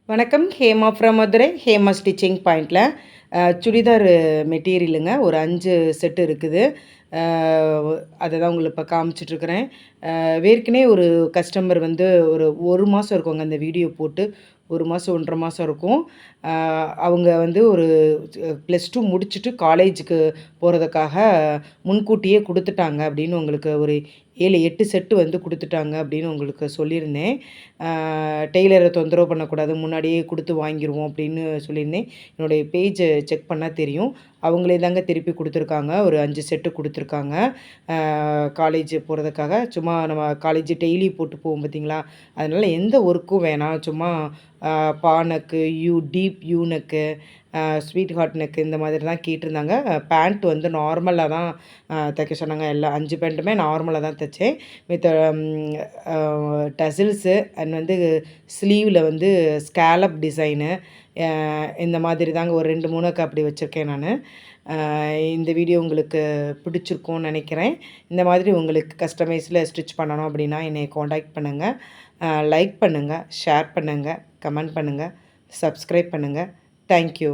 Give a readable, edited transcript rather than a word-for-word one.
வணக்கம். Hema from Madurai. Hema stitching பாயிண்டில் சுடிதார் மெட்டீரியலுங்க. ஒரு 5 செட்டு இருக்குது. அ அத தான் உங்களுக்கு இப்போ காமிச்சிட்ருக்கிறேன். ஏற்கனவே ஒரு கஸ்டமர் வந்து ஒரு 1 மாதம் இருக்குங்க அந்த வீடியோ போட்டு. 1 மாதம் 1 1/2 மாதம் இருக்கும். அ அவங்க வந்து ஒரு +2 முடிச்சுட்டு காலேஜுக்கு போகிறதுக்காக முன்கூட்டியே குடுத்துட்டாங்க அப்படின்னு உங்களுக்கு ஒரு 7, 8 செட்டு வந்து குடுத்துட்டாங்க அப்படின்னு உங்களுக்கு சொல்லியிருந்தேன். டெய்லரை தொந்தரவு பண்ணக்கூடாது, முன்னாடியே குடுத்து வாங்கிருவோம் அப்படின்னு சொல்லியிருந்தேன். என்னுடைய பேஜ செக் பண்ணா தெரியும். அவங்களே தாங்க திருப்பி குடுத்துருக்காங்க. ஒரு 5 செட்டு குடுத்துருக்காங்க. காலேஜ் போகிறதுக்காக. சும்மா நம்ம காலேஜ் டெய்லி போட்டு போவோம் பார்த்தீங்களா? அதனால எந்த ஒர்க்கும் வேணாம். சும்மா பா neck, deep U neck, sweetheart neck இந்த மாதிரி தான் கேட்டிருந்தாங்க. பேண்ட் வந்து நார்மலா தான் தைக்க சொன்னாங்க. எல்லா 5 பேண்ட்டுமே நார்மலா தான் தைச்சேன். வித் டசில்ஸு அண்ட் வந்து ஸ்லீவில் வந்து ஸ்கேலப் டிசைனு இந்த மாதிரி தாங்க ஒரு 2, 3க்கு அப்படி வச்சுருக்கேன் நானு. இந்த வீடியோ உங்களுக்கு பிடிச்சிருக்கும்னு நினைக்கிறேன். இந்த மாதிரி உங்களுக்கு கஸ்டமைஸில் ஸ்டிச் பண்ணணும் அப்படின்னா என்னைய காண்டாக்ட் பண்ணுங்கள். லைக் பண்ணுங்கள், ஷேர் பண்ணுங்கள், கமெண்ட் பண்ணுங்கள், சப்ஸ்கிரைப் பண்ணுங்கள். தேங்க்யூ.